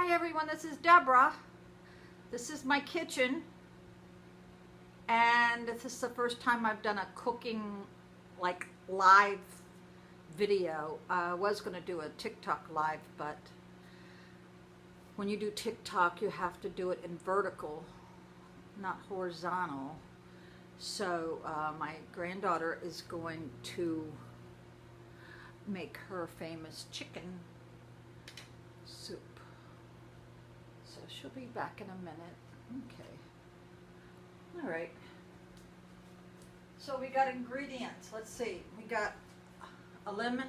Hi everyone, this is Deborah. This is my kitchen, and this is the first time I've done a cooking like live video. I was going to do a TikTok live, but when you do TikTok you have to do it in vertical, not horizontal. So my granddaughter is going to make her famous chicken soup. So she'll be back in a minute. Okay. All right. So we got ingredients. Let's see. We got a lemon,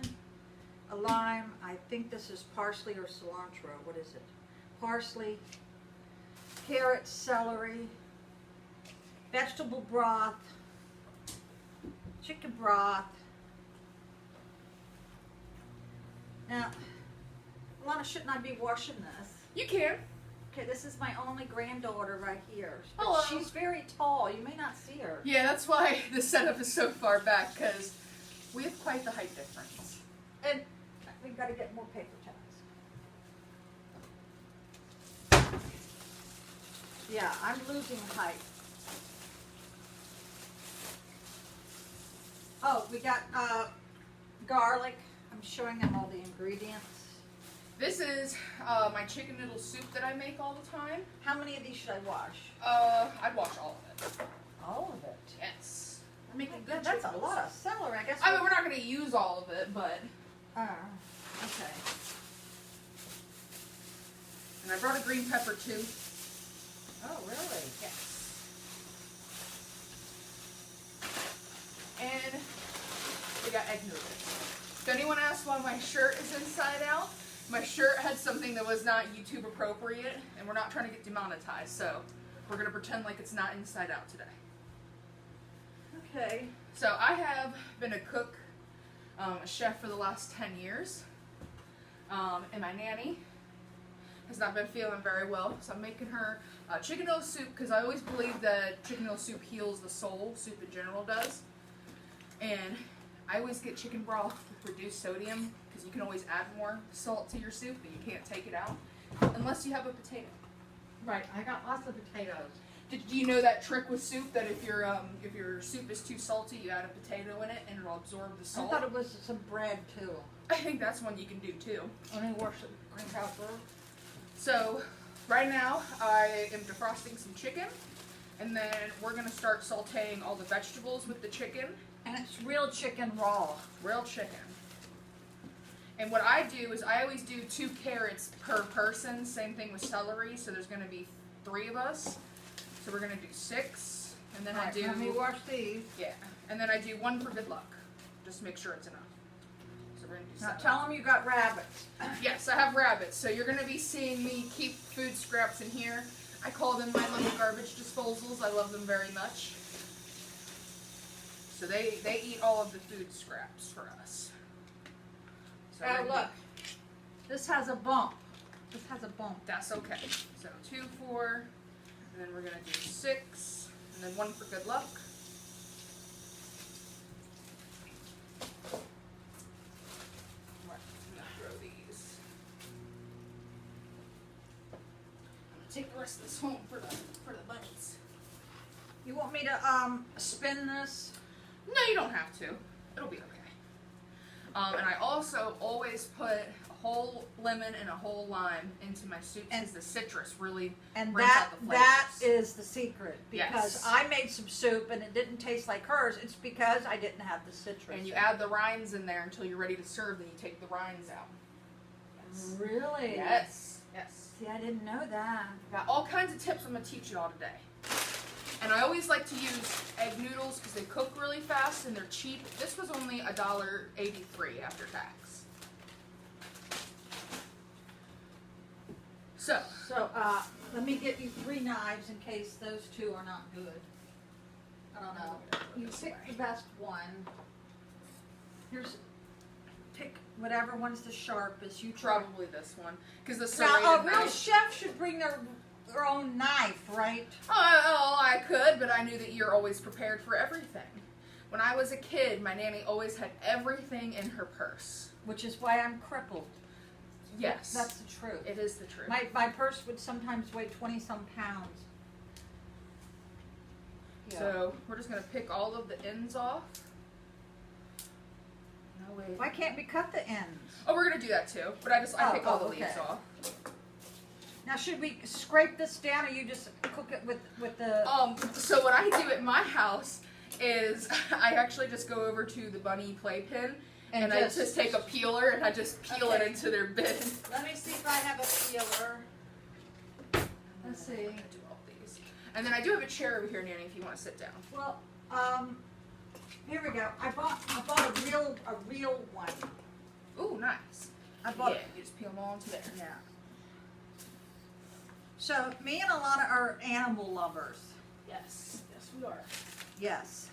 a lime. I think this is parsley or cilantro. What is it? Parsley, carrot, celery, vegetable broth, chicken broth. Now, Alana, shouldn't I be washing this? You can. Okay, this is my only granddaughter right here. But Hello. she's very tall. You may not see her. Yeah, that's why the setup is so far back, because we have quite the height difference. And we've got to get more paper towels. Yeah, I'm losing height. Oh, we got garlic. I'm showing them all the ingredients. This is my chicken noodle soup that I make all the time. How many of these should I wash? I'd wash all of it. All of it? Yes. We're making good That's chicken a noodle lot soup. of celery, I guess. I mean, we're not going to use all of it, but... Okay. And I brought a green pepper, too. Oh, really? Yes. And we got egg noodles. If anyone asks why my shirt is inside out, my shirt had something that was not YouTube appropriate, and we're not trying to get demonetized, so we're going to pretend like it's not inside out today. Okay. So I have been a cook, a chef for the last 10 years, and my nanny has not been feeling very well, so I'm making her chicken noodle soup, because I always believe that chicken noodle soup heals the soul, soup in general does, and I always get chicken broth with reduced sodium, because you can always add more salt to your soup, and you can't take it out, unless you have a potato. Right, I got lots of potatoes. Do you know that trick with soup, that if your soup is too salty, you add a potato in it, and it'll absorb the salt? I thought it was some bread, too. I think that's one you can do, too. Let me wash the green pepper. So, right now, I am defrosting some chicken, and then we're going to start sauteing all the vegetables with the chicken. And it's real chicken raw. Real chicken. And what I do is I always do 2 carrots per person. Same thing with celery. So there's going to be 3 of us. So we're going to do 6. And then I do... Let me wash these. Yeah. And then I do 1 for good luck. Just to make sure it's enough. So we're going to do 7. Now tell them you got rabbits. Yes, I have rabbits. So you're going to be seeing me keep food scraps in here. I call them my little garbage disposals. I love them very much. So they eat all of the food scraps for us. So Oh, look. This has a bump. This has a bump. That's okay. So 2, 4, and then we're going to do 6, and then 1 for good luck. Right, I'm going to throw these. I'm going to take the rest of this home for the bunnies. You want me to spin this? No, you don't have to. It'll be okay. And I also always put a whole lemon and a whole lime into my soup, because the citrus really brings out the flavors. That is the secret, because Yes. I made some soup and it didn't taste like hers. It's because I didn't have the citrus. And you add the rinds in there until you're ready to serve, then you take the rinds out. Yes. Really? Yes. Yes. See, I didn't know that. Got all kinds of tips I'm going to teach you all today. And I always like to use egg noodles because they cook really fast and they're cheap. This was only $1.83 after tax. So let me get you 3 knives in case those 2 are not good. I don't know. You pick the best one. Pick whatever one's the sharpest. You try. probably this one, because the Now, serrated a real knife. chef should bring their own knife, right? Oh, I could, but I knew that you're always prepared for everything. When I was a kid, my nanny always had everything in her purse. Which is why I'm crippled. Yes. That's the truth. It is the truth. My purse would sometimes weigh 20-some pounds. Yeah. So we're just gonna pick all of the ends off. No way. Why can't we cut the ends? Oh, we're gonna do that too. But I pick all the leaves okay. off. Now, should we scrape this down, or you just cook it with the? So what I do at my house is I actually just go over to the bunny playpen and I just take a peeler and I just peel it into their bin. Let me see if I have a peeler. Let's see. Do all these. And then I do have a chair over here, Nanny, if you want to sit down. Well, here we go. I bought a real one. Ooh, nice. I bought. Yeah, you just peel them all into there. Yeah. So me and Alana are animal lovers. Yes, yes we are. Yes.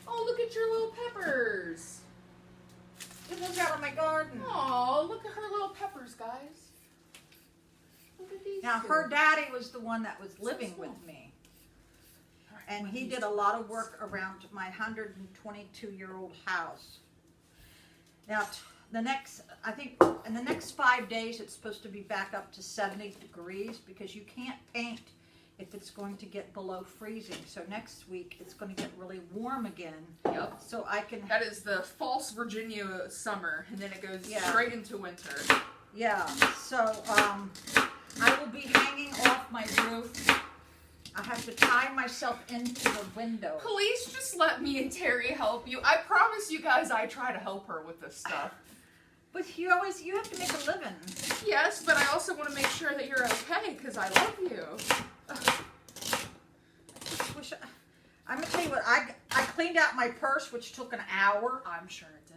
Oh, look at your little peppers. Get those out of my garden. Oh, look at her little peppers, guys. Look at these. Now, two. her daddy was the one that was living small. with me. And he did a lot of work around my 122-year-old house. Now, I think in the next 5 days, it's supposed to be back up to 70 degrees because you can't paint if it's going to get below freezing. So next week, it's going to get really warm again. Yep. So I can... That is the false Virginia summer, and then it goes straight into winter. Yeah, so I will be hanging off my roof. I have to tie myself into the window. Please just let me and Terry help you. I promise you guys I try to help her with this stuff. But you have to make a living. Yes, but I also want to make sure that you're okay, because I love you. I'm going to tell you what, I cleaned out my purse, which took an hour. I'm sure it did.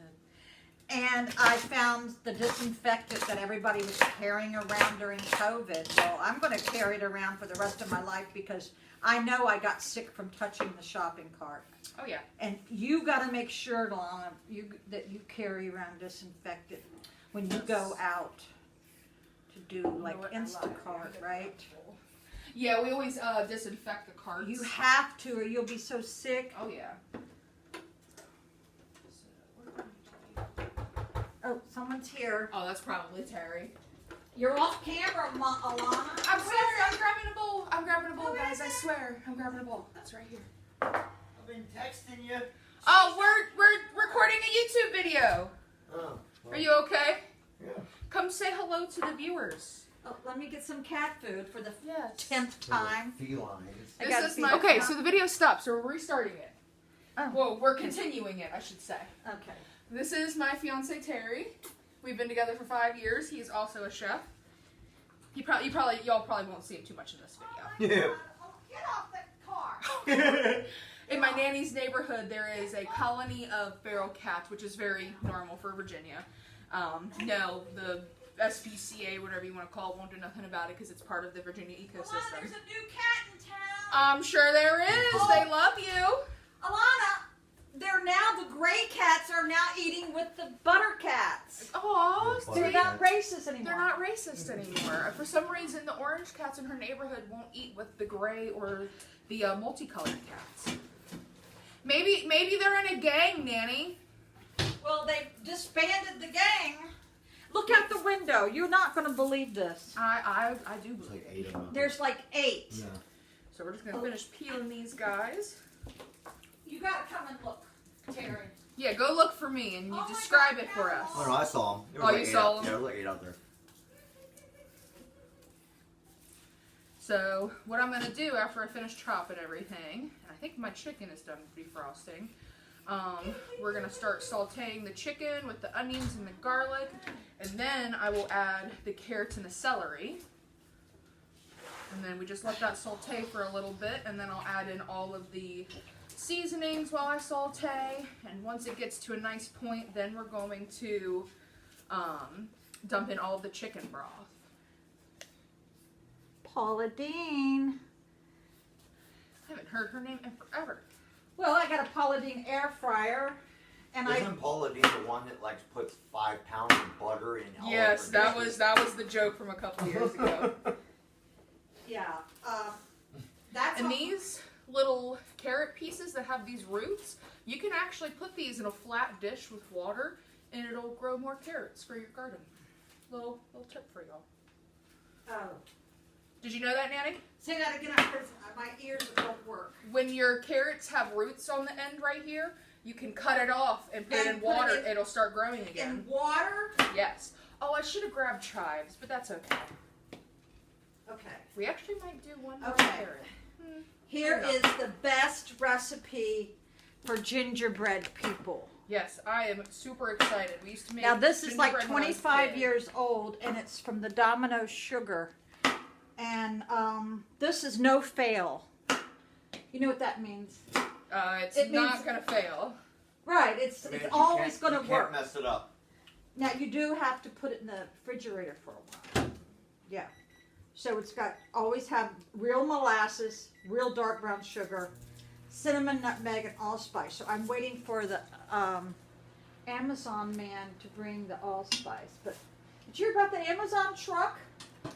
And I found the disinfectant that everybody was carrying around during COVID. Well, I'm going to carry it around for the rest of my life because I know I got sick from touching the shopping cart. Oh, yeah. And you got to make sure, Alana, that you carry around disinfectant when you go out to do like Instacart, right? Yeah, we always disinfect the carts. You have to, or you'll be so sick. Oh, yeah. Oh, someone's here. Oh, that's probably Terry. You're off camera, Alana. I'm sorry, I'm grabbing a bowl. I'm grabbing a bowl, guys. I swear. I'm grabbing a bowl. That's right here. I've been texting you. Oh, we're recording a YouTube video. Oh, well, Are you okay? yeah. Come say hello to the viewers. Oh, let me get some cat food for the Yes. 10th time. Felines. I gotta This is feed my the okay. cat. So the video stopped. So we're restarting it. Oh. Well, we're continuing it, I should say. Okay. This is my fiance Terry. We've been together for 5 years. He's also a chef. Y'all probably won't see him too much in this video. Yeah. Oh, get off the car. In my nanny's neighborhood, there is a colony of feral cats, which is very normal for Virginia. No, the SPCA, whatever you want to call it, won't do nothing about it because it's part of the Virginia ecosystem. Alana, there's a new cat in town. I'm sure there is. Oh. They love you. Alana, the gray cats are now eating with the butter cats. Oh, They're not racist anymore. They're not racist anymore. For some reason, the orange cats in her neighborhood won't eat with the gray or the multicolored cats. Maybe they're in a gang, Nanny. Well, they disbanded the gang. Look out the window. You're not going to believe this. I do There's believe like 8 of them. There's like 8. Yeah. So we're just going to finish peeling these guys. You got to come and look, Terry. Yeah, go look for me and you Oh my describe God, it for us. Oh no, I saw them. Oh, you saw them? Yeah, there was like 8 out there. So what I'm going to do after I finish chopping everything, and I think my chicken is done defrosting, we're going to start sauteing the chicken with the onions and the garlic, and then I will add the carrots and the celery. And then we just let that saute for a little bit, and then I'll add in all of the seasonings while I saute. And once it gets to a nice point, then we're going to dump in all of the chicken broth. Paula Dean. I haven't heard her name in forever. Well, I got a Paula Dean air fryer. And Isn't Paula Dean the one that like puts 5 pounds of butter in all Yes, of her that dishes? was the joke from a couple years ago. Yeah. That's And these little carrot pieces that have these roots, you can actually put these in a flat dish with water and it'll grow more carrots for your garden. Little tip for y'all. Oh. Did you know that, Nanny? Say that again, because my ears don't work. When your carrots have roots on the end right here, you can cut it off and put it in water. It'll start growing again. In water? Yes. Oh, I should have grabbed chives, but that's okay. Okay. We actually might do one more Okay. carrot. Here is the best recipe for gingerbread people. Yes, I am super excited. We used to make Now this is like gingerbread when I was a 25 kid. years old, and it's from the Domino Sugar. And this is no fail. You know what that means? It's It not means- gonna fail. Right, it's I mean, it's you always can't- going to you work. Can't mess it up. Now you do have to put it in the refrigerator for a while. Yeah. So it's got always have real molasses, real dark brown sugar, cinnamon, nutmeg, and allspice. So I'm waiting for the Amazon man to bring the allspice. But did you hear about the Amazon truck?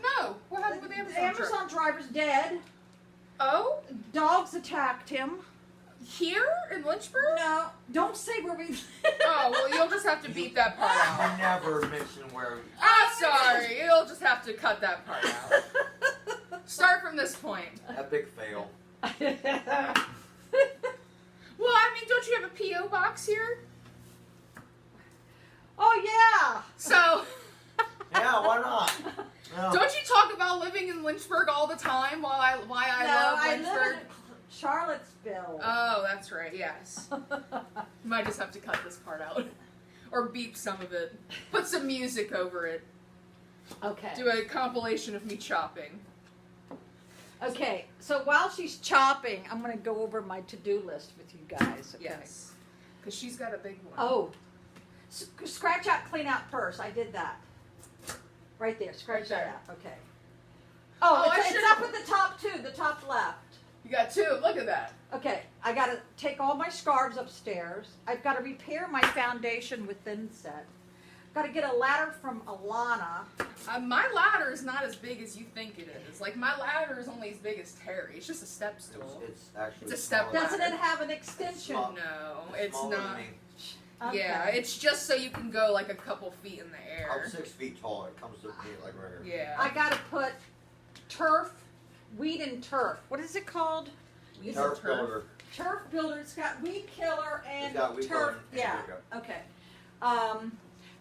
No, what happened with the The Amazon truck? Amazon driver's dead. Oh, Dogs attacked him. here in Lynchburg? No, don't say where we. Oh, well, you'll just have to beat that part out. I never mention where. I'm sorry, you'll just have to cut that part out. Start from this point. A big fail. Well, I mean, don't you have a P.O. box here? Oh yeah. So, Yeah, why not? No. don't you talk about living in Lynchburg all the time why I No, love I Lynchburg? live in Charlottesville. Oh, that's right, yes. You might just have to cut this part out. Or beep some of it. Put some music over it. Okay. Do a compilation of me chopping. Okay, so while she's chopping, I'm going to go over my to-do list with you guys. Okay? Yes. Because she's got a big one. Oh, scratch out, clean out first. I did that. Right there, scratch Right that there. out. Okay. Oh, Oh, I it's should've- up at the top too, the top left. You got two. Look at that. Okay, I got to take all my scarves upstairs. I've got to repair my foundation with thinset. Got to get a ladder from Alana. My ladder is not as big as you think it is. Like, my ladder is only as big as Terry. It's just a step stool. It's actually. It's a step smaller. Doesn't ladder. it have an extension? small. No, it's Smaller than not. me. Okay. Yeah, it's just so you can go like a couple feet in the air. I'm 6 feet tall. It comes to me like right here. Yeah. I got to put turf, weed and turf. What is it called? Weed Turf and builder. Turf builder. It's got weed killer and It's got weed turf. killer and Yeah. weed Okay.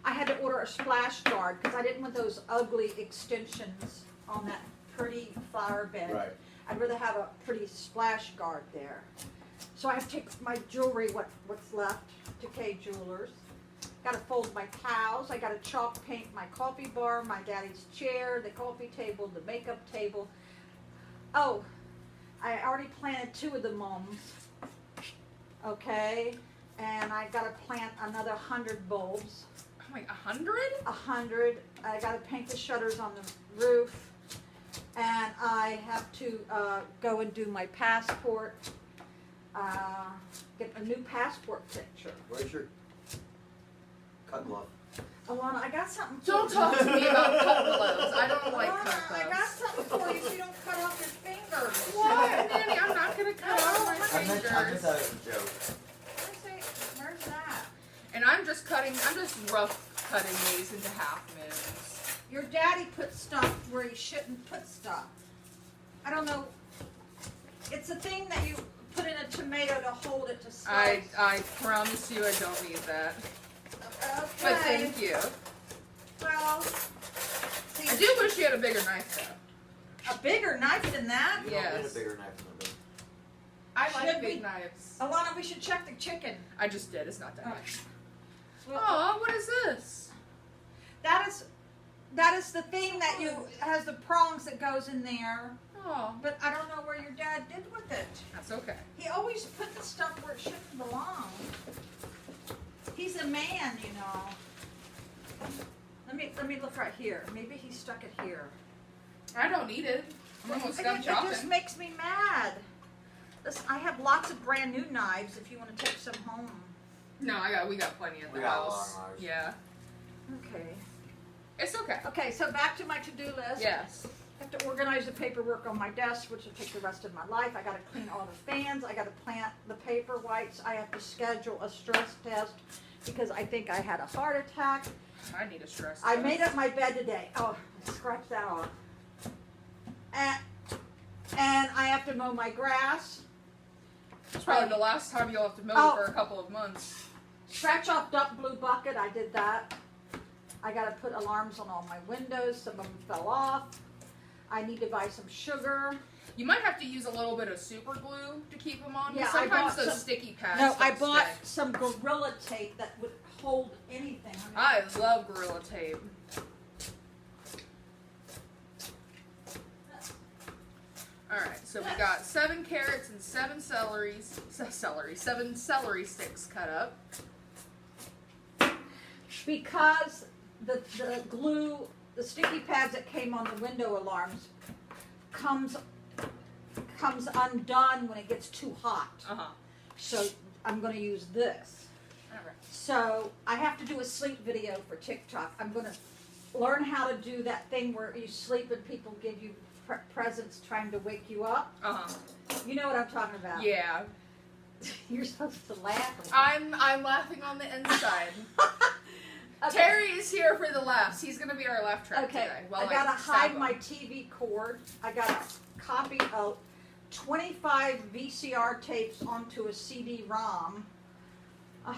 I had to order a splash guard because I didn't want those ugly extensions on that pretty flower bed. Right. I'd rather have a pretty splash guard there. So I have to take my jewelry, what's left, to K Jewelers. Got to fold my towels. I got to chalk paint my coffee bar, my daddy's chair, the coffee table, the makeup table. Oh, I already planted 2 of the mums. Okay, and I got to plant another 100 bulbs. Oh my, 100? 100. I got to paint the shutters on the roof, and I have to go and do my passport. Get a new passport picture. Where's your cut glove? Alana, I got something. Don't for talk you. to me about cut gloves. I don't like Alana, cut I got gloves. something for you so you don't cut off your fingers. What, Nanny? I'm not gonna cut off my I meant fingers. that as a joke. Where's that? And I'm just rough cutting these into half moons. Your daddy put stuff where he shouldn't put stuff. I don't know. It's a thing that you put in a tomato to hold it to slice. I promise you I don't need that. Okay. But thank you. Well, see, I do wish you had a bigger knife though. a bigger knife than that. You don't need Yes. a bigger knife than a big. I Should like we- big knives. Alana, we should check the chicken. I just did. It's not that Oh. much. Well, Oh, what is this? that is the thing that has the prongs that goes in there. Oh, But I don't know where your dad did with it. that's okay. He always put the stuff where it shouldn't belong. He's a man, you know. Let me look right here. Maybe he stuck it here. I don't need it. I'm almost done It just chopping. makes me mad. Listen, I have lots of brand new knives if you want to take some home. No, we got plenty in the We got a lot house. of knives. Yeah, Okay. it's okay. Okay, so back to my to-do list. Yes. I have to organize the paperwork on my desk, which will take the rest of my life. I got to clean all the fans. I got to plant the paper whites. I have to schedule a stress test because I think I had a heart attack. I need a stress I test. made up my bed today. Oh, scratch that off. And I have to mow my grass. It's probably the last time you'll have to mow Oh. for a couple of months. Scratch off duck blue bucket. I did that. I got to put alarms on all my windows. Some of them fell off. I need to buy some sugar. You might have to use a little bit of super glue to keep them on. Yeah, I Sometimes bought those some- sticky pads. No, I don't bought stick. some Gorilla Tape that would hold anything. I love Gorilla Tape. Alright, so we got 7 carrots and 7 7 celery sticks cut up. Because the glue, the sticky pads that came on the window alarms comes undone when it gets too hot. Uh-huh. So I'm going to use this. Alright. So I have to do a sleep video for TikTok. I'm going to learn how to do that thing where you sleep and people give you presents trying to wake you up. Uh-huh. You know what I'm talking about. Yeah. You're supposed to laugh. I'm laughing on the inside. Okay. Terry is here for the laughs. He's gonna be our laugh track Okay, today. I gotta hide my TV cord. I gotta copy 25 VCR tapes onto a CD-ROM. Oh my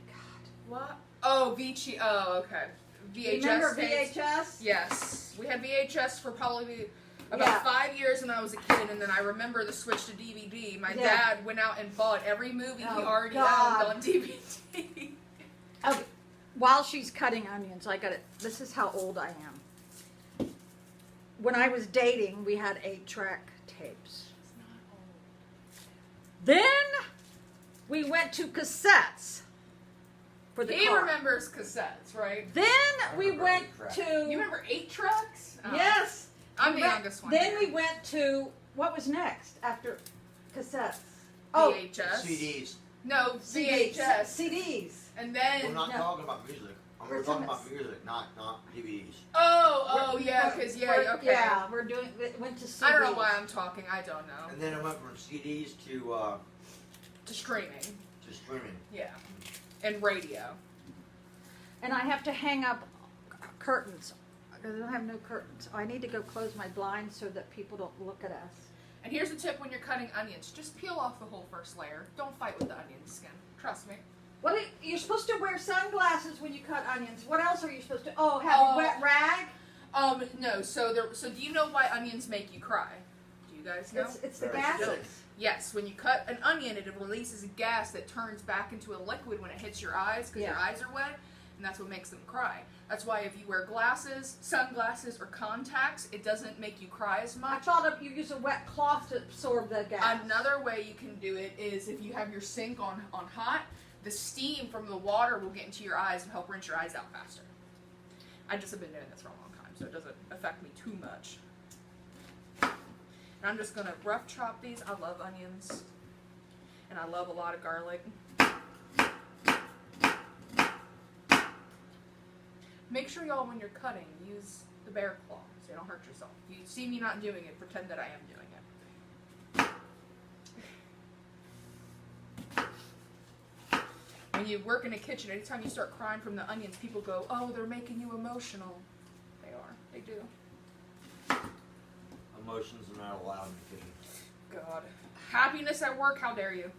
God! What? Oh, VC. Oh, okay. VHS. Remember tapes? VHS? Yes, we had VHS for probably about Yeah. 5 years when I was a kid, and then I remember the switch to DVD. My Yeah. dad went out and bought every movie he Oh, already God. owned on DVD. Okay. While she's cutting onions, I got it. This is how old I am. When I was dating, we had 8-track tapes. Then we went to cassettes for the He car. remembers cassettes, right? Then we remember went 8-track. to You remember 8 tracks? Oh. yes. I'm the We went- youngest one. Then here. we went to what was next after cassettes? Oh, VHS. CDs. No, CDs. VHS. CDs. And We're then. not No. talking about music. We're We're talking talking about music, not DVDs. Oh, yeah, because, We're- okay. Yeah, we're doing. We went to CDs. I don't know why I'm talking. I don't know. And then it went from CDs To streaming. to streaming. Yeah. And radio. And I have to hang up curtains. I don't have no curtains. I need to go close my blinds so that people don't look at us. And here's a tip when you're cutting onions. Just peel off the whole first layer. Don't fight with the onion skin. Trust me. You're supposed to wear sunglasses when you cut onions. What else are you supposed to? Oh, have a wet rag. No. So do you know why onions make you cry? Do you guys know? It's the Very gases. silly. Yes. When you cut an onion, it releases a gas that turns back into a liquid when it hits your eyes because your Yeah. eyes are wet, and that's what makes them cry. That's why if you wear glasses, sunglasses, or contacts, it doesn't make you cry as I much. thought you use a wet cloth to absorb the gas. Another way you can do it is if you have your sink on hot, the steam from the water will get into your eyes and help rinse your eyes out faster. I just have been doing this for a long time, so it doesn't affect me too much. And I'm just going to rough chop these. I love onions, and I love a lot of garlic. Make sure, y'all, when you're cutting, use the bear claw so you don't hurt yourself. If you see me not doing it, pretend that I am doing it. When you work in a kitchen, anytime you start crying from the onions, people go, oh, they're making you emotional. They are. They do. Emotions are not allowed in the kitchen. God. Happiness at work, how dare you?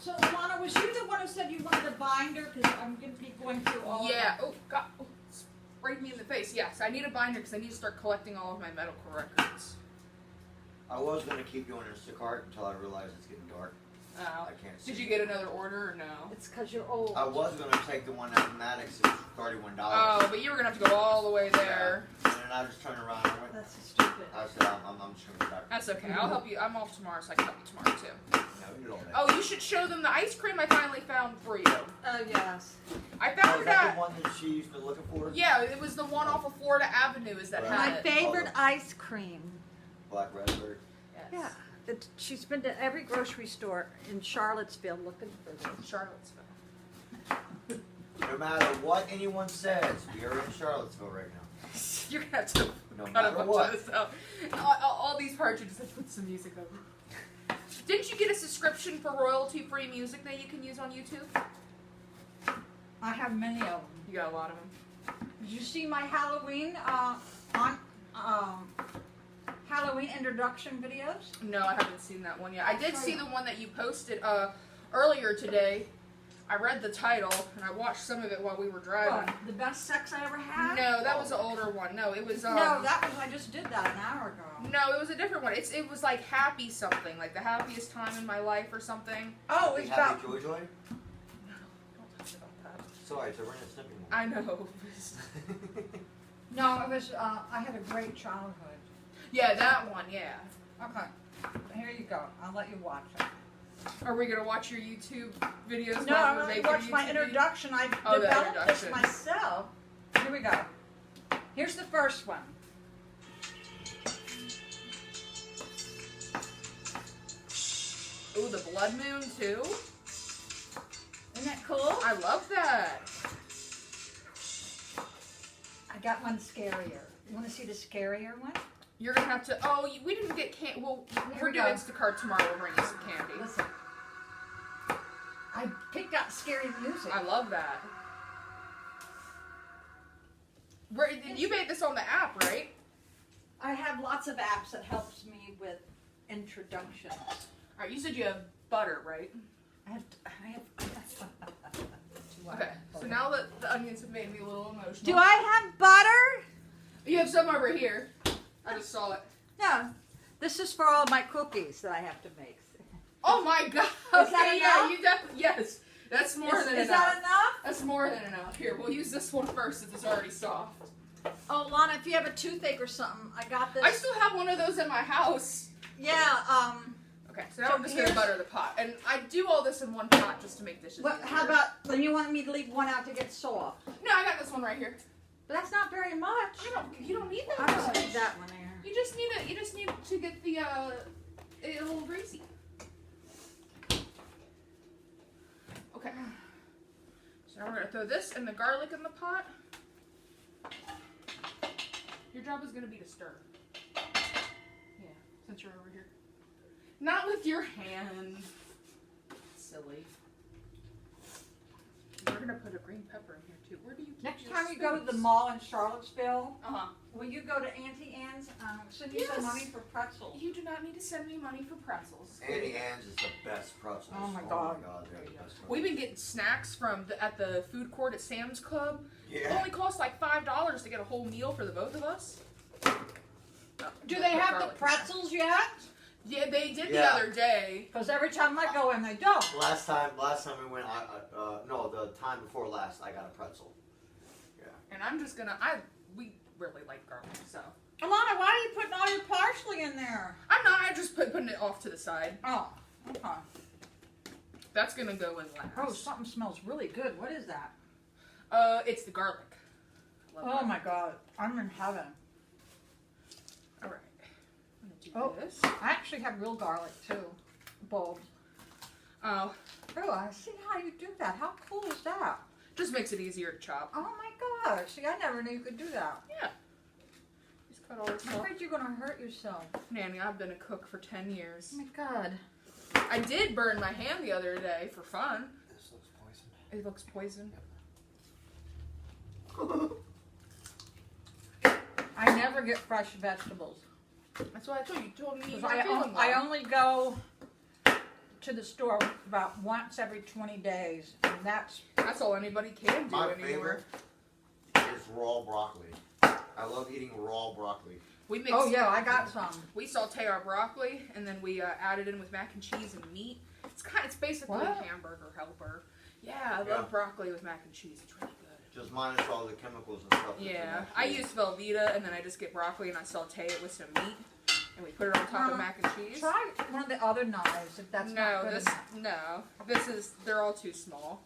So, Alana, was you the one who said you wanted a binder? Because I'm going to be going through all Yeah. of them. Oh, God. Oh, sprayed me in the face. Yes, I need a binder because I need to start collecting all of my medical records. I was going to keep doing Instacart until I realized it's getting dark. Oh. I can't see. Did you get another order or no? It's because you're old. I was going to take the one out of Maddox. It was $31. Oh, but you were going to have to go all the way there. Yeah. And then I just turned around and went. That's stupid. I said, I'm just going to go back. That's okay. I'll help you. I'm off tomorrow, so I can help you tomorrow, too. No, you don't have. Oh, you should show them the ice cream I finally found for you. Oh, yes. I Oh, found is that. that the one that she's been looking for? Yeah, it was the one off of Florida Avenue is that Right. My had it. favorite ice cream. Black raspberry. Yes. Yeah. She's been to every grocery store in Charlottesville looking for this. Charlottesville. No matter what anyone says, we are in Charlottesville right now. You're going to have to No cut a matter bunch what. of this out. All these parts, you just have to put some music over. Didn't you get a subscription for royalty-free music that you can use on YouTube? I have many of them. You got a lot of them. Did you see my Halloween Halloween introduction videos? No, I haven't seen that one yet. I did see the one that you posted earlier today. I read the title and I watched some of it while we were driving. What, the best sex I ever had? No, that was an older one. No, it was. No, I just did that an hour ago. No, it was a different one. It was like happy something, like the happiest time in my life or something. Oh, it's about. Happy Joy? No, don't talk about that. Sorry, it's a Ren and Stimpy one. I know. No, it was. I had a great childhood. Yeah, that one. Yeah. Okay, here you go. I'll let you watch it. Are we gonna watch your YouTube videos? No, I'm while going we to watch my introduction. I developed this myself. Here we go. Here's the first one. Ooh, the blood moon too. Isn't that cool? I love that. I got one scarier. You want to see the scarier one? You're gonna have to. Oh, we didn't get candy. Well, we're we doing go. Instacart tomorrow. We'll bring you some candy. Listen. I picked out scary music. I love that. You made this on the app, right? I have lots of apps that helps me with introductions. All right. You said you have butter, right? I have. Okay. So now that the onions have made me a little emotional. Do I have butter? You have some over here. I just saw it. No. This is for all my cookies that I have to make. Oh my god. Is that Okay, yeah, enough? you definitely. Yes. That's more than enough. Is that enough? That's more than enough. Here, we'll use this one first since it's already soft. Oh, Lana, if you have a toothache or something, I got this. I still have one of those in my house. Yeah. Okay, so now So I'm just gonna here's- butter the pot, and I do all this in one pot just to make dishes What, easier. how about when you want me to leave one out to get soft? No, I got this one right here. But that's not very much. You don't need that I'll just much. leave that one there. You just need it. You just need to get the it a little greasy. Okay. So now we're gonna throw this and the garlic in the pot. Your job is gonna be to stir. Yeah, since you're over here. Not with your hand. Silly. We're gonna put a green pepper in here too. Where do you keep Next your time you go to the spoons? mall in Charlottesville, Uh-huh. will you go to Auntie Anne's? Send you Yes. some money for pretzels. You do not need to send me money for pretzels. Auntie Anne's is the best pretzels. Oh my God. They're the best pretzels. We've been getting snacks at the food court at Sam's Club. It Yeah. only costs like $5 to get a whole meal for the both of us. Do they have the garlic. pretzels yet? Yeah, they did the Yeah. other day. Because every time I go in, they don't. Last time we went, no, the time before last, I got a pretzel. Yeah. And I'm just gonna, we really like garlic, so. Alana, why are you putting all your parsley in there? I'm not, I just putting it off to the side. Oh, okay. That's gonna go in last. Oh, something smells really good. What is that? It's the garlic. Love Oh garlic. my God, I'm in heaven. All right. I'm gonna do Oh, this. I actually have real garlic too, bulbs. Oh, Oh, I see how you do that. How cool is that? just makes it easier to chop. Oh my gosh, see, I never knew you could do that. Yeah. Just cut all this I'm off. afraid you're gonna hurt yourself. Nanny, I've been a cook for 10 years. Oh my God. I did burn my hand the other day for fun. This looks poisoned. It looks poisoned. I never get fresh vegetables. That's why I told you. You told me you 'Cause weren't feeling I well. only go to the store about once every 20 days, and that's That's all anybody can do My anymore. favorite is raw broccoli. I love eating raw broccoli. We mix. oh yeah, I got some. We saute our broccoli and then we add it in with mac and cheese and meat. It's basically What? a hamburger helper. Yeah, I Yeah. love broccoli with mac and cheese. It's really good. Just minus all the chemicals and stuff. that's in Yeah, that I food. use Velveeta and then I just get broccoli and I saute it with some meat and we put it on top of mac and cheese. Try one of the other knives if that's not No, good enough. they're all too small.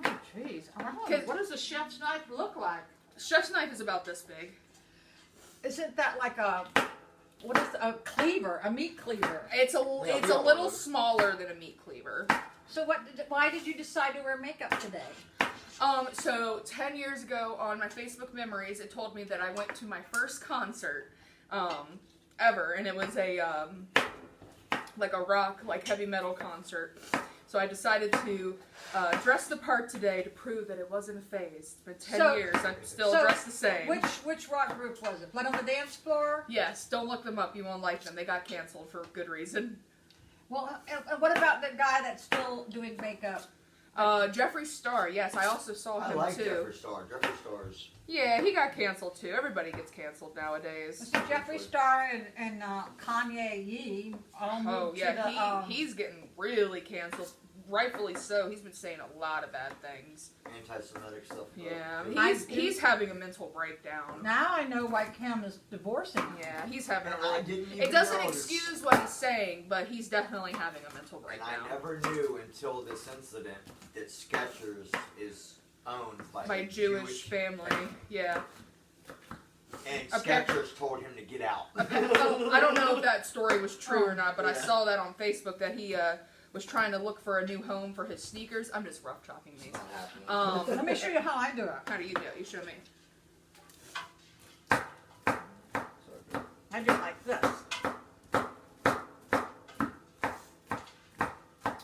Oh jeez. Oh, 'Cause- what does a chef's knife look like? Chef's knife is about this big. Isn't that like a a cleaver, a meat cleaver? It's a Yeah, it's we a all little love it. smaller than a meat cleaver. So why did you decide to wear makeup today? So 10 years ago on my Facebook memories, it told me that I went to my first concert, ever, and it was a, like a rock, like heavy metal concert. So So I decided to dress the part today to prove that it wasn't a phase. It's been 10 So- years. I'm still so dressed the same. Which rock group was it? Blood on the Dance Floor? Yes, don't look them up. You won't like them. They got canceled for good reason. Well, what about the guy that's still doing makeup? Jeffree Star. Yes, I also saw I him like too. Jeffree Star. Jeffree Star's. Yeah, he got canceled too. Everybody gets canceled nowadays. So Jeffree Star and Kanye Yee all moved Oh to yeah, the, he's getting really canceled. Rightfully so. He's been saying a lot of bad things. Anti-Semitic stuff. Yeah, he's having a mental breakdown. Now I know why Kim is divorcing him. Yeah, he's having a And I really. didn't even It doesn't notice. excuse what he's saying, but he's definitely having a mental And breakdown. I never knew until this incident that Skechers is owned by By a Jewish family. Yeah. And Okay. Skechers told him to get out. I don't know if that story was true or not, but I Yeah. saw that on Facebook that he was trying to look for a new home for his sneakers. I'm just rough chopping these. Let me show you how I do it. How do you do it? You show me. I do it like this.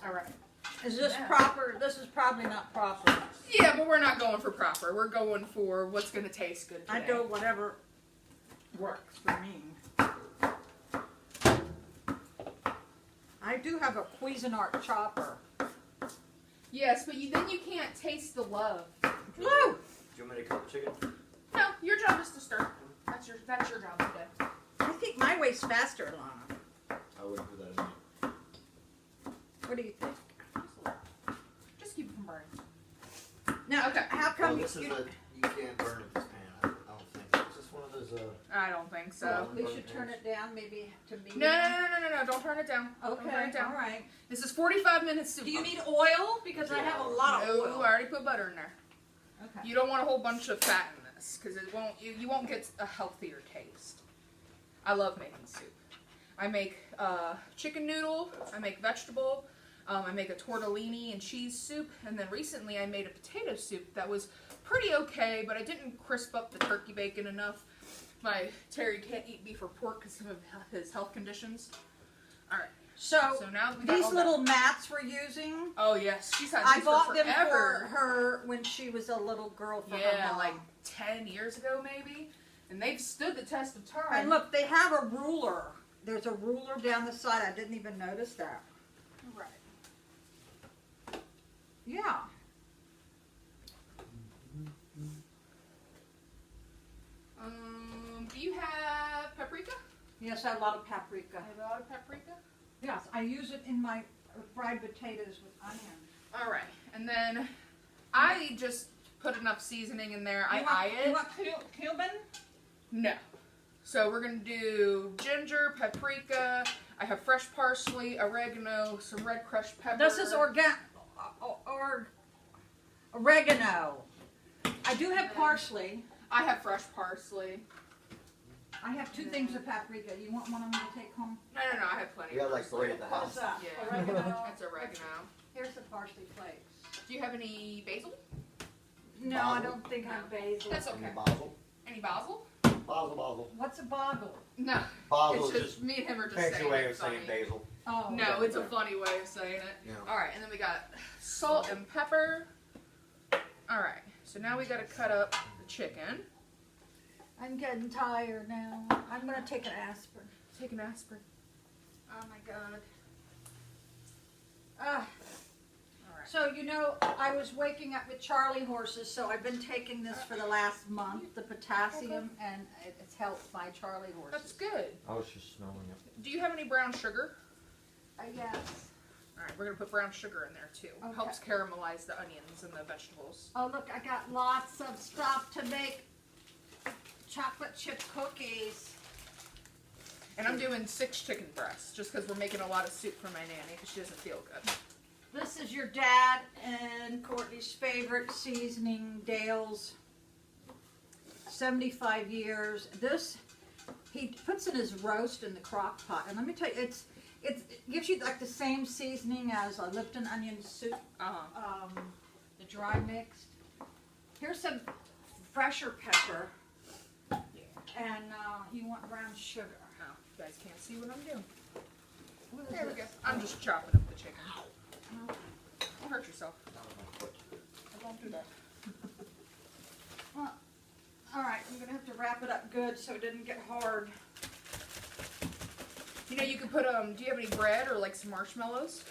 All right. Is this Yeah. proper? This is probably not proper. Yeah, but we're not going for proper. We're going for what's going to taste good today. I do whatever works for me. I do have a Cuisinart chopper. Yes, but then you can't taste the love. Do Woo! you want me to cut the chicken? No, your job is to stir. That's your job today. I think my way's faster, Alana. I wouldn't put that in. What do you think? Just keep it from burning. Now, Okay. how Well, come this is you, you can't burn it this pan. I don't think. Is this one of those? I don't think so. we should turn it down maybe to medium? No. Don't turn it down. Don't turn Okay, it down. all right. This is 45 minutes soup. Do you need oil? Because I have a lot of No, oil. I already put butter in there. Okay. You don't want a whole bunch of fat in this because it won't. You won't get a healthier taste. I love making soup. I make chicken noodle. I make vegetable. I make a tortellini and cheese soup, and then recently I made a potato soup that was pretty okay, but I didn't crisp up the turkey bacon enough. My Terry can't eat beef or pork because of his health conditions. All right. So now we got these all little that. mats we're using, Oh yes, she's had I these bought for them for forever. her when she was a little girl for her Yeah, mom. like 10 years ago maybe, and they've stood the test of time. And look, they have a ruler. There's a ruler down the side. I didn't even notice that. Right. Yeah. Do you have paprika? Yes, I have a lot of paprika. I have a lot of paprika. Yes, I use it in my fried potatoes with onion. All right, and then I just put enough seasoning in there. You want cumin? No. So we're gonna do ginger, paprika. I have fresh parsley, oregano, some red crushed pepper. This is oregano. I do have parsley. I have fresh parsley. I have two things of paprika. You want one of them to take home? No, I have plenty. We of got like parsley. 3 at the What is house. that? Yeah. Oregano. That's oregano. Here's the parsley flakes. Do you have any basil? No, I don't think I have basil. That's Any okay. basil? Any basil? Basil. What's a boggle? No. Basil It's is just me and him are just fancy saying way it of saying funny. basil. Oh. No, it's a funny way of saying it. Yeah. All right, and then we got salt and pepper. All right, so now we got to cut up the chicken. I'm getting tired now. I'm gonna take an aspirin. Take an aspirin. Oh my god. All right. So you know, I was waking up with Charlie horses, so I've been taking this for the last month, the potassium, and it's helped my Charlie horses. That's good. I was just smelling it. Do you have any brown sugar? Yes. All right, we're gonna put brown sugar in there too. Okay. Helps caramelize the onions and the vegetables. Oh look, I got lots of stuff to make chocolate chip cookies. And I'm doing 6 chicken breasts just because we're making a lot of soup for my nanny because she doesn't feel good. This is your dad and Courtney's favorite seasoning, Dale's. 75 years. This he puts in his roast in the crock pot, and let me tell you, it gives you like the same seasoning as a Lipton onion soup, the dry mixed. Here's some fresher pepper, and you want brown sugar. Oh, you guys can't see what I'm doing. What is There we this? go. I'm just chopping up the chicken. hurt yourself. Not on my foot. I won't do that. Well, all right, I'm gonna have to wrap it up good so it didn't get hard. You know, you could put do you have any bread or like some marshmallows?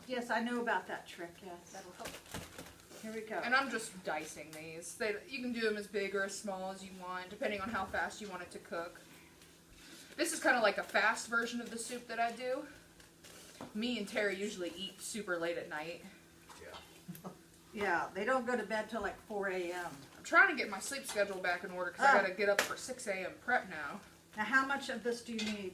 Yes, I know about that trick. Yes, that'll help. Here we go. And I'm just dicing these. You can do them as big or as small as you want, depending on how fast you want it to cook. This is kind of like a fast version of the soup that I do. Me and Terry usually eat super late at night. Yeah. Yeah, they don't go to bed till like 4 a.m. I'm trying to get my sleep schedule back in order because I gotta get up for 6 a.m. prep now. Now, how much of this do you need?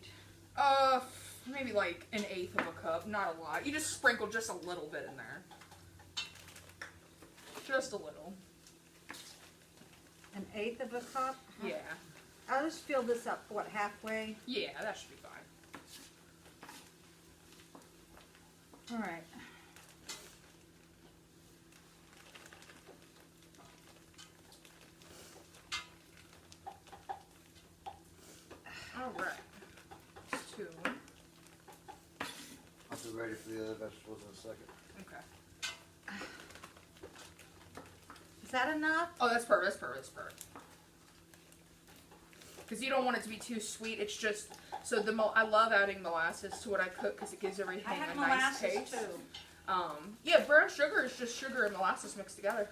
Maybe like 1/8 of a cup, not a lot. You just sprinkle just a little bit in there. Just a little. 1/8 of a cup? Yeah. I'll just fill this up, what, halfway? Yeah, that should be fine. All right. All right. It's 2. I'll be ready for the other vegetables in a second. Okay. Is that enough? Oh, that's perfect. That's perfect. That's perfect. Because you don't want it to be too sweet. It's just so I love adding molasses to what I cook because it gives everything I have a nice molasses taste. too. Yeah, brown sugar is just sugar and molasses mixed together.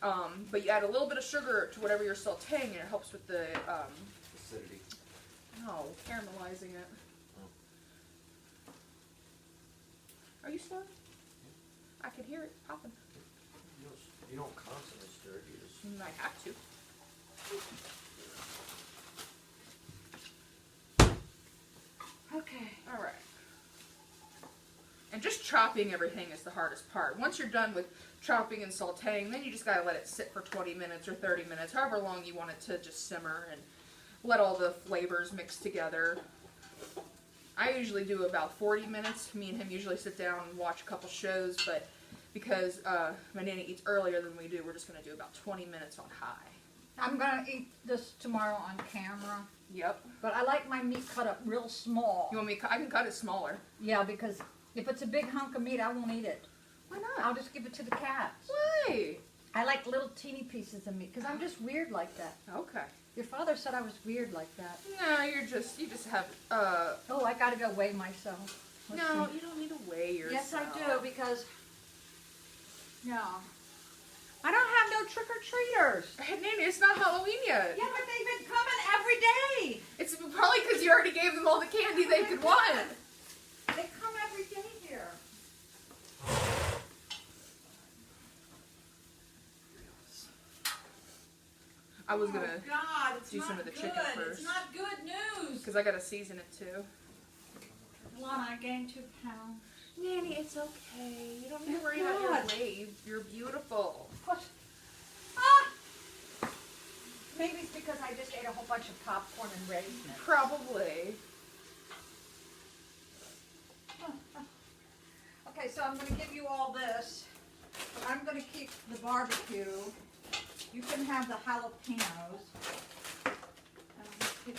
But you add a little bit of sugar to whatever you're sautéing, and it helps with the Acidity. no caramelizing it. Oh. Are you stirring? I can hear it popping. You don't constantly stir it. You just. You might have to. Okay. All right. And just chopping everything is the hardest part. Once you're done with chopping and sautéing, then you just gotta let it sit for 20 minutes or 30 minutes, however long you want it to just simmer and let all the flavors mix together. I usually do about 40 minutes. Me and him usually sit down and watch a couple shows, but because my nanny eats earlier than we do, we're just gonna do about 20 minutes on high. I'm gonna eat this tomorrow on camera, Yep. but I like my meat cut up real small. You want me? I can cut it smaller. Yeah, because if it's a big hunk of meat, I won't eat it. Why not? I'll just give it to the cats. Why? I like little teeny pieces of meat because I'm just weird like that. Okay. Your father said I was weird like that. No, you just have Oh, I gotta go weigh myself. Let's no, see. you don't need to weigh yourself. Yes, I do because no, I don't have no trick or treaters. Hey, Nanny, it's not Halloween yet. Yeah, but they've been coming every day. It's probably because you already gave them all the candy they could want. They come every day here. I was gonna, Oh God, it's do not some of the good. chicken first. It's not good news. because I gotta season it too. Alana, I gained 2 pounds. Nanny, it's okay. You don't need to Oh, worry about your God. weight. You're beautiful. What? Ah! Maybe it's because I just ate a whole bunch of popcorn and raisins. Probably. Okay, so I'm going to give you all this. I'm going to keep the barbecue. You can have the jalapenos.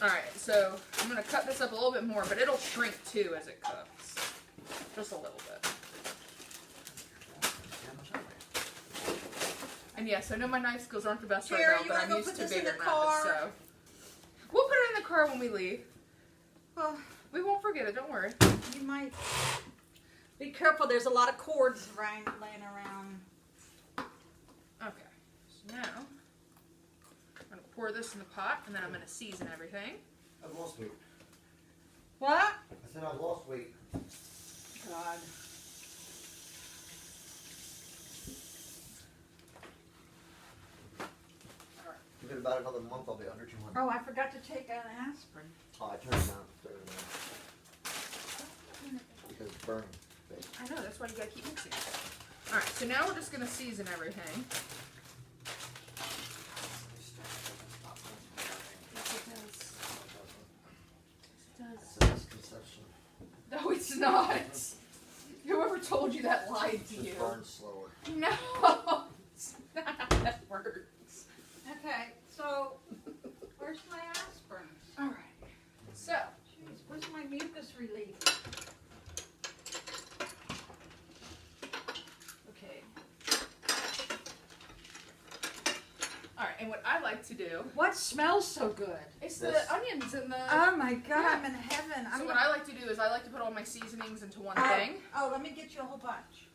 All right, so I'm gonna cut this up a little bit more, but it'll shrink too as it cooks, just a little bit. And yes, I know my knife skills aren't the best Jerry, right you now, but wanna I'm go used put to this in bigger the knives, car? so we'll put it in the car when we leave. Well, We won't forget it. Don't worry. you might be careful. There's a lot of cords laying around. Okay. So now I'm gonna pour this in the pot, and then I'm gonna season everything. I've lost weight. What? I said I've lost weight. God. Give it about another month, I'll be under 200. Oh, I forgot to take an aspirin. Oh, I turned it down. Because it's burning. I know. That's why you gotta keep mixing it. All right. So now we're just gonna season everything. It's a misconception. No, it's not. Whoever told you that lied It to just you. burns slower. No, it's not how that works. Okay, so where's my aspirin? All right. So, Jeez, where's my mucus relief? to do. What smells so good? It's This. the onions and the. Oh my God, Yeah. I'm in heaven. So what I like to do is I like to put all my seasonings into one thing. Oh, let me get you a whole bunch.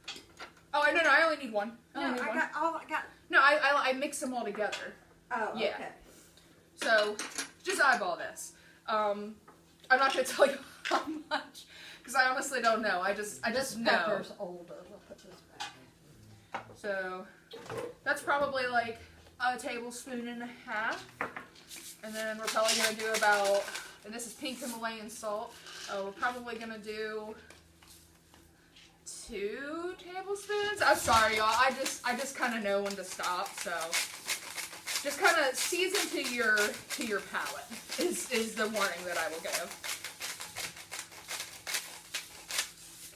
Oh, no, I only need one. I No, only need one. I got. No, I mix them all together. Oh, Yeah. okay. So, just eyeball this. I'm not going to tell you how much, because I honestly don't know. I just This know. pepper's older. We'll put this back. So, that's probably like a tablespoon and a half. And then we're probably going to do about, and this is pink Himalayan salt. We're probably going to do 2 tablespoons. I'm sorry, y'all. I just kind of know when to stop. So, just kind of season to your palate is the warning that I will give.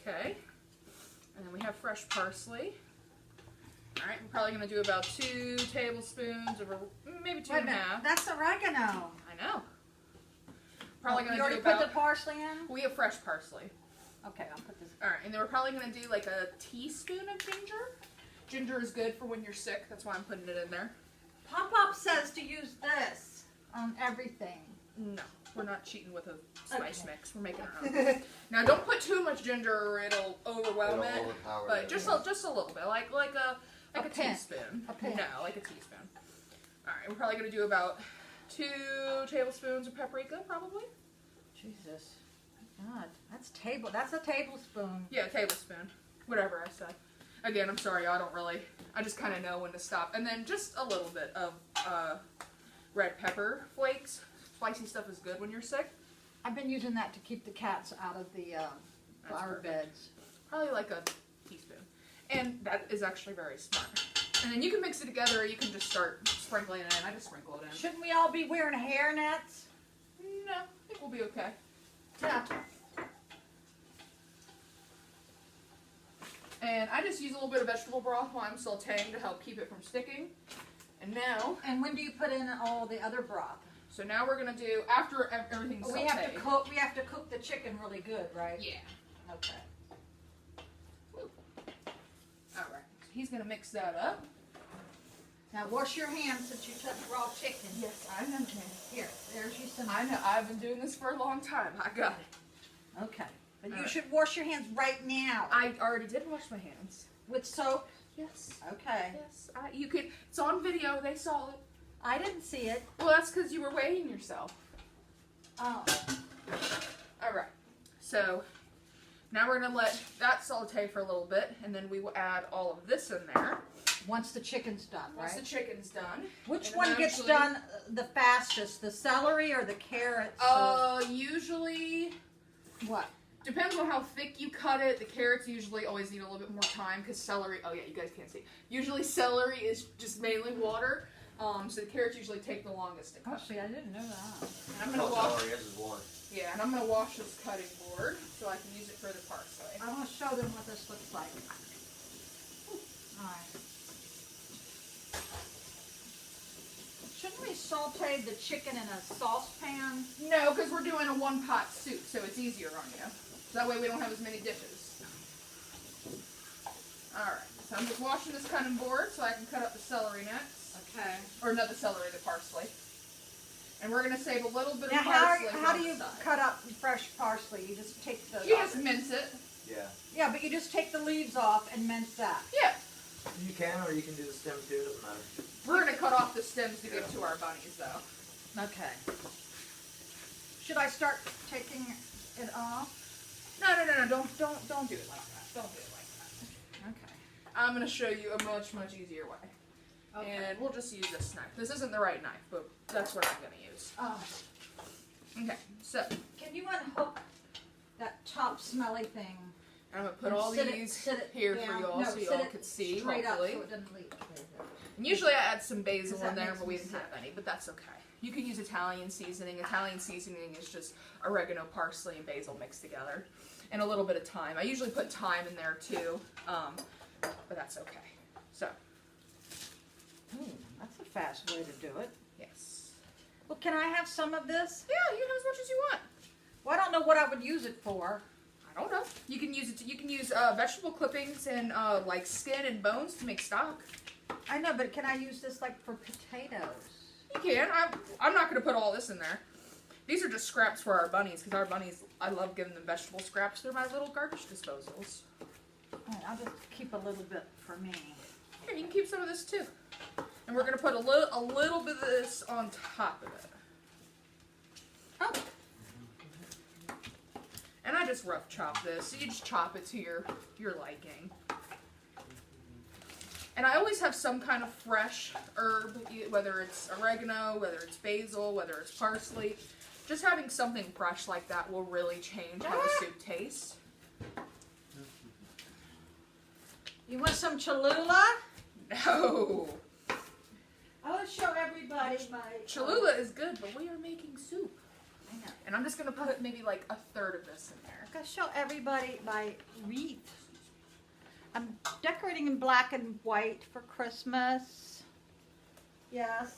Okay. And then we have fresh parsley. All right, we're probably going to do about 2 tablespoons, or maybe 2 Wait a and a minute. half. That's oregano. I know. Probably going You to already do put about. the parsley in? We have fresh parsley. Okay, I'll put this. All right, and then we're probably going to do like a teaspoon of ginger. Ginger is good for when you're sick. That's why I'm putting it in there. Pop says to use this on everything. No, we're not cheating with a spice Okay. mix. We're making our own. Now, don't put too much ginger, or it'll overwhelm It'll it. overpower But it. just a little bit, like a pinch. teaspoon. A pinch. No, like a teaspoon. All right, we're probably gonna do about 2 tablespoons of paprika, probably. Jesus. God, that's a tablespoon. Yeah, a tablespoon. Whatever I said. Again, I'm sorry, I don't really. I just kind of know when to stop. And then just a little bit of red pepper flakes. Spicy stuff is good when you're sick. I've been using that to keep the cats out of the flower perfect. beds. Probably like a teaspoon. And that is actually very smart. And then you can mix it together, or you can just start sprinkling it in. I just sprinkle it in. Shouldn't we all be wearing hair nets? No, I think we'll be okay. Yeah. And I just use a little bit of vegetable broth while I'm sauteing to help keep it from sticking. And now, And when do you put in all the other broth? so now we're gonna do, after everything's sauteed. We have to cook the chicken really good, right? Yeah. Okay. Alright, so he's gonna mix that up. Now wash your hands since you touched raw chicken. Yes, I know, Jen. Here, there's you some. I know, I've been doing this for a long time. I got it. Okay. But you Alright. should wash your hands right now. I already did wash my hands. With soap? Yes. Okay. Yes. You could, it's on video, they saw it. I didn't see it. Well, that's because you were weighing yourself. Oh. Alright, so now we're going to let that saute for a little bit, and then we will add all of this in there. Once the chicken's done, Once right? the chicken's done. Which And one then gets actually- done the fastest? The celery or the carrots? Usually, What? depends on how thick you cut it. The carrots usually always need a little bit more time, because celery, oh yeah, you guys can't see. Usually celery is just mainly water, so the carrots usually take the longest to Oh, cut. see, I didn't know that. And I'm going to All wash, celery is water. yeah, and I'm going to wash this cutting board, so I can use it for the parsley. I want to show them what this looks like. Alright. Shouldn't we saute the chicken in a saucepan? No, because we're doing a one-pot soup, so it's easier on you. So that way we don't have as many dishes. Alright, so I'm just washing this cutting board so I can cut up the celery next. Okay. Or not the celery, the parsley. And we're going to save a little bit Now, of parsley how do on you the side. cut up fresh parsley? You just take the... You just mince it. Yeah. Yeah, but you just take the leaves off and mince that. Yeah. You can, or you can do the stem too, doesn't matter. We're going to cut off the stems to give to our bunnies, though. Okay. Should I start taking it off? No, don't do it like that. Don't do it like that. Okay. I'm going to show you a much, much easier way. Okay. And we'll just use this knife. This isn't the right knife, but that's what I'm going to use. Oh, Okay, so can you unhook that top smelly thing? I'm going to put and all sit these it here down? for y'all No, so sit y'all it could see, straight hopefully. up so it doesn't leak. And usually I add some basil Does that in there, make but we some didn't have sense? any, but that's okay. You can use Italian seasoning. Italian seasoning is just oregano, parsley, and basil mixed together. And a little bit of thyme. I usually put thyme in there too, but that's okay. So, That's a fast way to do it. yes. Well, can I have some of this? Yeah, you can have as much as you want. Well, I don't know what I would use it for. I don't know. You can use it. You can use vegetable clippings and like skin and bones to make stock. I know, but can I use this like for potatoes? You can. I'm not going to put all this in there. These are just scraps for our bunnies, because our bunnies, I love giving them vegetable scraps. They're my little garbage disposals. Alright, I'll just keep a little bit for me. Here, you can keep some of this too. And we're going to put a little bit of this on top of it. Oh, And I just rough chop this. So you just chop it to your liking. And I always have some kind of fresh herb, whether it's oregano, whether it's basil, whether it's parsley. Just having something fresh like that will really change how the soup tastes. you want some Cholula? No. I want to show everybody my Cholula is good, but we are making soup. I know. And I'm just going to put maybe like a third of this in there. I'm going to show everybody my wreath. I'm decorating in black and white for Christmas. Yes.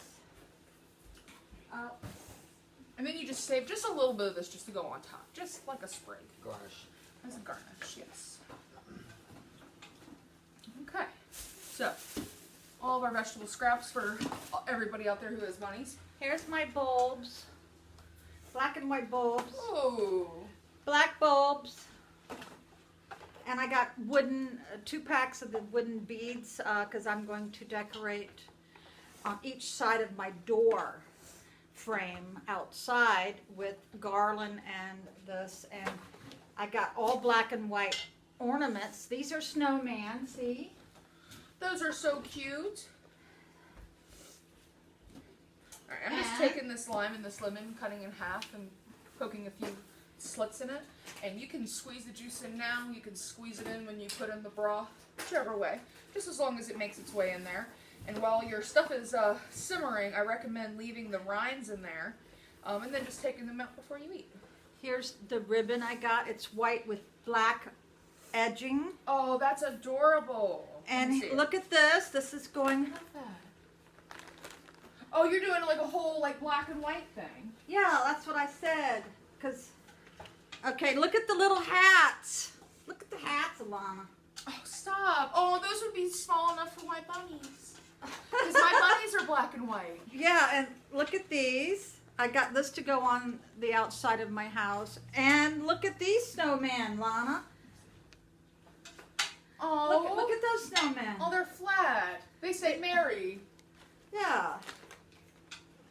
And then you just save just a little bit of this just to go on top. Just like a sprig. Garnish. As a garnish, yes. Okay. So, all of our vegetable scraps for everybody out there who has bunnies. Here's my bulbs. Black and white bulbs. Oh. Black bulbs. And I got wooden, 2 packs of the wooden beads because I'm going to decorate on each side of my door frame outside with garland and this. And I got all black and white ornaments. These are snowman, see? Those are so cute. Alright, I'm just And- taking this lime and this lemon, cutting in half and poking a few slits in it. And you can squeeze the juice in now, you can squeeze it in when you put in the broth, whichever way. Just as long as it makes its way in there. And while your stuff is simmering, I recommend leaving the rinds in there. And then just taking them out before you eat. Here's the ribbon I got. It's white with black edging. Oh, that's adorable. Let me And see it. look at this. This is going... Look at that. Oh, you're doing like a whole like black and white thing. Yeah, that's what I said. Cause, okay, look at the little hats. Look at the hats, Alana. Oh, stop. Oh, those would be small enough for my bunnies. Because my bunnies are black and white. Yeah, and look at these. I got this to go on the outside of my house. And look at these snowmen, Lana. Oh, Look at those snowmen. Oh, they're flat. They say Mary. Yeah.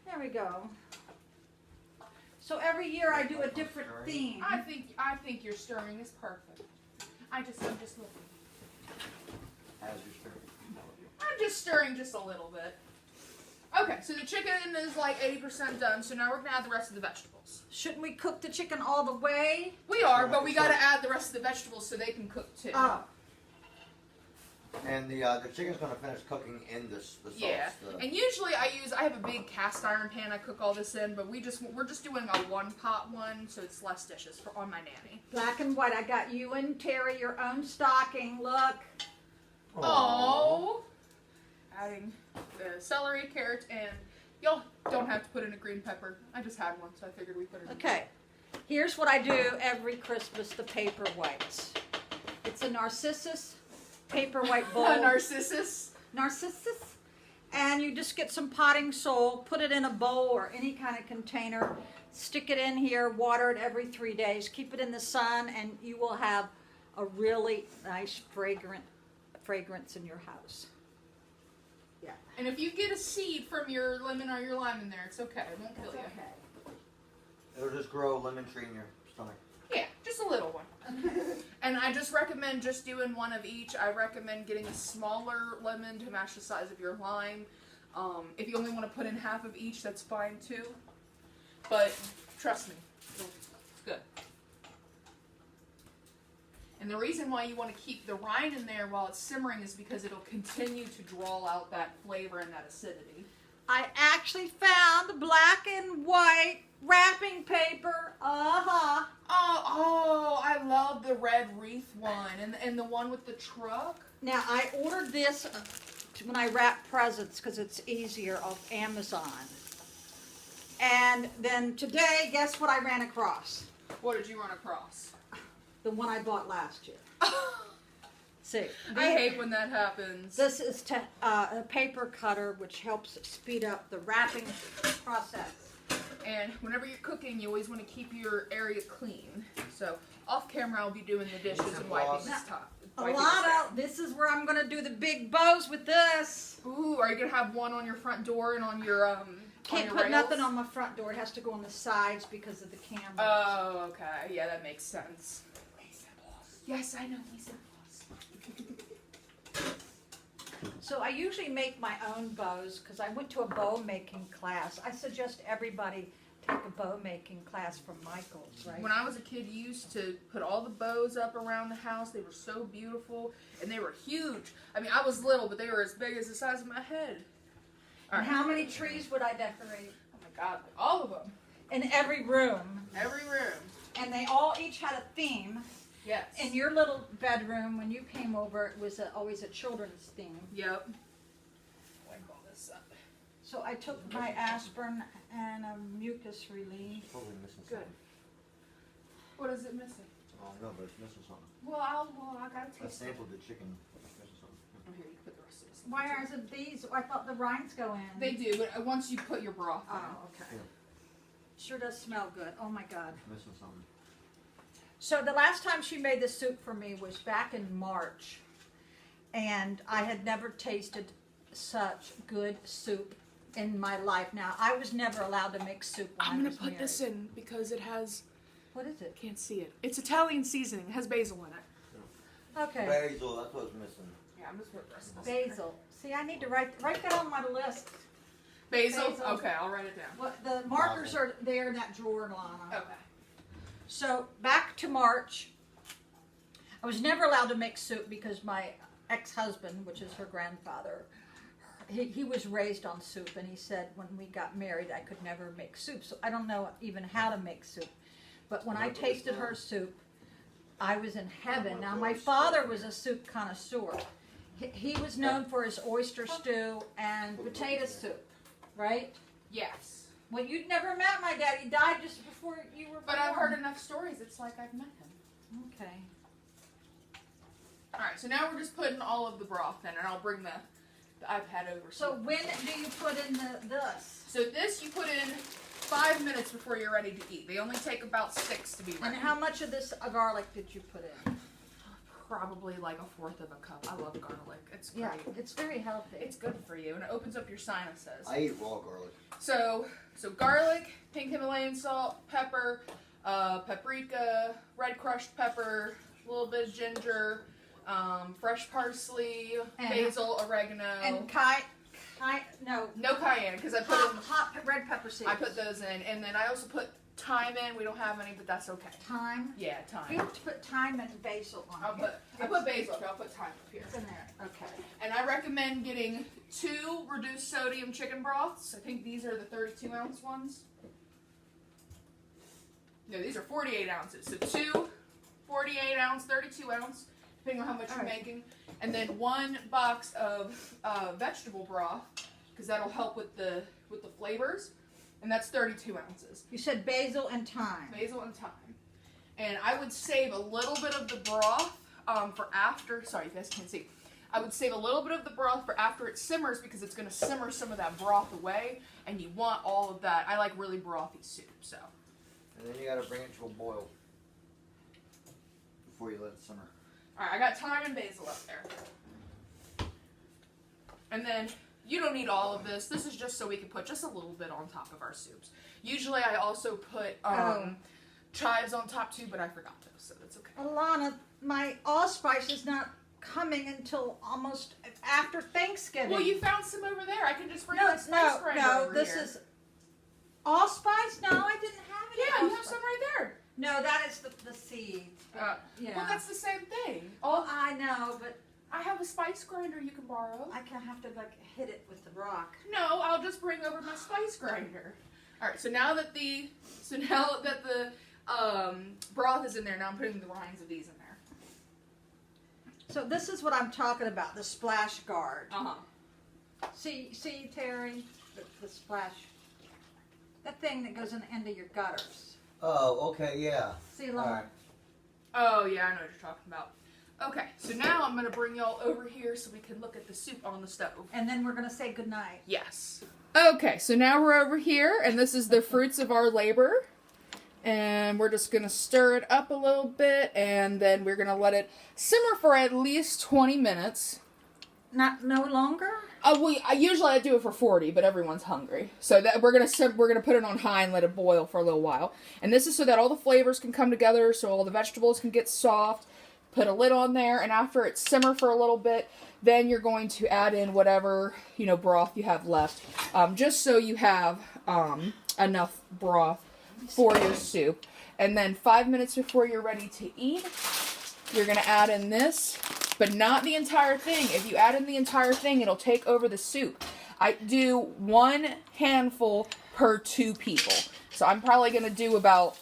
There we go. So every year I do a different theme. I think your stirring is perfect. I'm just looking. As you're stirring. I'm just stirring just a little bit. Okay, so the chicken is like 80% done, so now we're gonna add the rest of the vegetables. Shouldn't we cook the chicken all the way? We are, but we gotta add the rest of the vegetables so they can cook too. Oh. And the chicken's gonna finish cooking in the sauce. Yeah, and usually I have a big cast iron pan I cook all this in, but we're just doing a 1-pot one, so it's less dishes on my nanny. Black and white. I got you and Terry your own stocking. Look. Oh, adding the celery, carrots, and y'all don't have to put in a green pepper. I just had one, so I figured we'd put it in. Okay. Here's what I do every Christmas, the paper whites. It's a Narcissus paper white bowl. Narcissus. Narcissus. And you just get some potting soil, put it in a bowl or any kind of container, stick it in here, water it every 3 days, keep it in the sun, and you will have a really nice fragrance in your house. Yeah. And if you get a seed from your lemon or your lime in there, it's okay. It won't kill you. Okay. It'll just grow a lemon tree in your stomach. Yeah, just a little one. And I just recommend just doing one of each. I recommend getting a smaller lemon to match the size of your lime. If you only want to put in half of each, that's fine too. But trust me, it's good. And the reason why you want to keep the rind in there while it's simmering is because it'll continue to draw out that flavor and that acidity. I actually found black and white wrapping paper. Uh-huh. Oh, I love the red wreath one and the one with the truck. Now, I ordered this when I wrap presents because it's easier off Amazon. And then today, guess what I ran across? What did you run across? The one I bought last year. See, I hate when that happens. this is a paper cutter, which helps speed up the wrapping process. And whenever you're cooking, you always want to keep your area clean. So off camera, I'll be doing the dishes and wiping this top. Alana, this is where I'm going to do the big bows with this. Ooh, are you gonna have one on your front door and on your Can't on put your nothing rails? on my front door. It has to go on the sides because of the camera. Oh, okay. Yeah, that makes sense. Yes, I know. So I usually make my own bows because I went to a bow making class. I suggest everybody take a bow making class from Michael's, right? When I was a kid, you used to put all the bows up around the house. They were so beautiful, and they were huge. I mean, I was little, but they were as big as the size of my head. All And right. how many trees would I decorate? Oh my God, all of them. In every room. Every room. And they all each had a theme. Yes. In your little bedroom, when you came over, it was always a children's theme. Yep. Wipe all this up. So I took my aspirin and a mucus relief. Probably missing Good. something. What is it missing? Oh no, but it's missing something. Well, I gotta I taste it. sampled the chicken. It's missing something. Oh, here, you put the rest of this. Why aren't these? I thought the rinds go in. They do, but once you put your broth in. Oh, okay. Yeah. Sure does smell good. Oh my God. It's missing something. So the last time she made the soup for me was back in March. And I had never tasted such good soup in my life. Now, I was never allowed to make soup when I'm I gonna was put married. this in because it has. What is it? Can't see it. It's Italian seasoning. It has basil in it. Okay. Basil, that's what's missing. Yeah, I'm just putting the rest of this. in Basil. See, I need to write that on my list. Basil? Basil. Okay, I'll write it down. What the markers are there in that drawer, Lana. Okay. So back to March. I was never allowed to make soup because my ex-husband, which is her grandfather, he was raised on soup, and he said when we got married I could never make soup. So I don't know even how to make soup. But when I tasted her soup, I was in heaven. Now my father was a soup connoisseur. He was known for his oyster stew and potato soup, right? Yes. Well, you'd never met my dad. He died just before you were born. But I've heard enough stories, it's like I've met him. Okay. Alright, so now we're just putting all of the broth in, and I'll bring the iPad over. So when do you put in this? So this you put in 5 minutes before you're ready to eat. They only take about 6 to be ready. And how much of this garlic did you put in? Probably like 1/4 of a cup. I love garlic. It's great. Yeah, it's very healthy. It's good for you, and it opens up your sinuses. I eat raw garlic. So garlic, pink Himalayan salt, pepper, paprika, red crushed pepper, a little bit of ginger, fresh parsley, And- basil, oregano. and no, No cayenne because I put hot red pepper seeds. I put those in, and then I also put thyme in. We don't have any, but that's okay. thyme. Yeah, You thyme. have to put thyme and basil on I it. put basil. I'll put thyme up here. It's in there. Okay. And I recommend getting 2 reduced sodium chicken broths. I think these are the 32-ounce ones. No, these are 48 ounces. So 2 48-ounce, 32-ounce, depending on how much you're Alright. making. And then 1 box of vegetable broth, because that'll help with the flavors. And that's 32 ounces. You said basil and thyme. Basil and thyme. And I would save a little bit of the broth for after. Sorry, you guys can't see. I would save a little bit of the broth for after it simmers because it's going to simmer some of that broth away, and you want all of that. I like really brothy soup, so. And then you gotta bring it to a boil before you let it simmer. All right, I got thyme and basil up there. And then you don't need all of this. This is just so we can put just a little bit on top of our soups. Usually I also put chives on top too, but I forgot those, so that's okay. Alana, my allspice is not coming until almost after Thanksgiving. Well, you found some over there. I can just bring no, that spice grinder over this here. is allspice. No, I didn't have any. Yeah, you have allspice. some right there. No, that is the seed. Yeah. Well, that's the same thing. Oh, I know, but I have a spice grinder you can borrow. I can have to hit it with the rock. No, I'll just bring over my spice grinder. All right, so now that the broth is in there, now I'm putting the rinds of these in there. So this is what I'm talking about, the splash guard. Uh-huh. See, Terry, the splash, that thing that goes in the end of your gutters. Oh, okay, yeah. See, All Lana? right. Oh, yeah, I know what you're talking about. Okay, so now I'm gonna bring y'all over here so we can look at the soup on the stove. And then we're gonna say goodnight. Yes. Okay, so now we're over here, and this is the fruits of our labor. And we're just gonna stir it up a little bit, and then we're gonna let it simmer for at least 20 minutes. No longer? Usually I do it for 40, but everyone's hungry. So that we're gonna put it on high and let it boil for a little while. And this is so that all the flavors can come together, so all the vegetables can get soft. Put a lid on there, and after it simmer for a little bit, then you're going to add in whatever, broth you have left, just so you have enough broth for your soup. And then 5 minutes before you're ready to eat, you're going to add in this, but not the entire thing. If you add in the entire thing, it'll take over the soup. I do 1 handful per 2 people. So I'm probably going to do about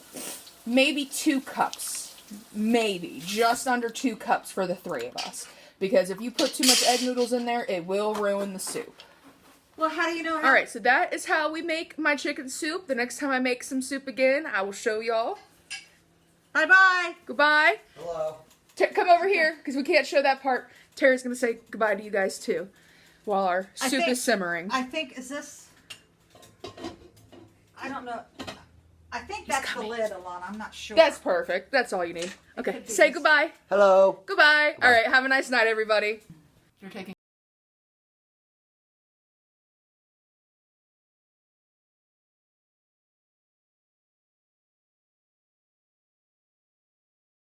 maybe 2 cups. Maybe just under 2 cups for the 3 of us, because if you put too much egg noodles in there, it will ruin the soup. Well, how do you know how? All right, so that is how we make my chicken soup. The next time I make some soup again, I will show y'all. Bye-bye. Goodbye. Hello. Come over here, because we can't show that part. Tara's going to say goodbye to you guys, too, while our soup is simmering. I think, is this... I don't know. I think that's the lid, Alana. I'm not sure. That's perfect. That's all you need. Okay, say goodbye. Hello. Goodbye. All right, have a nice night, everybody. You're taking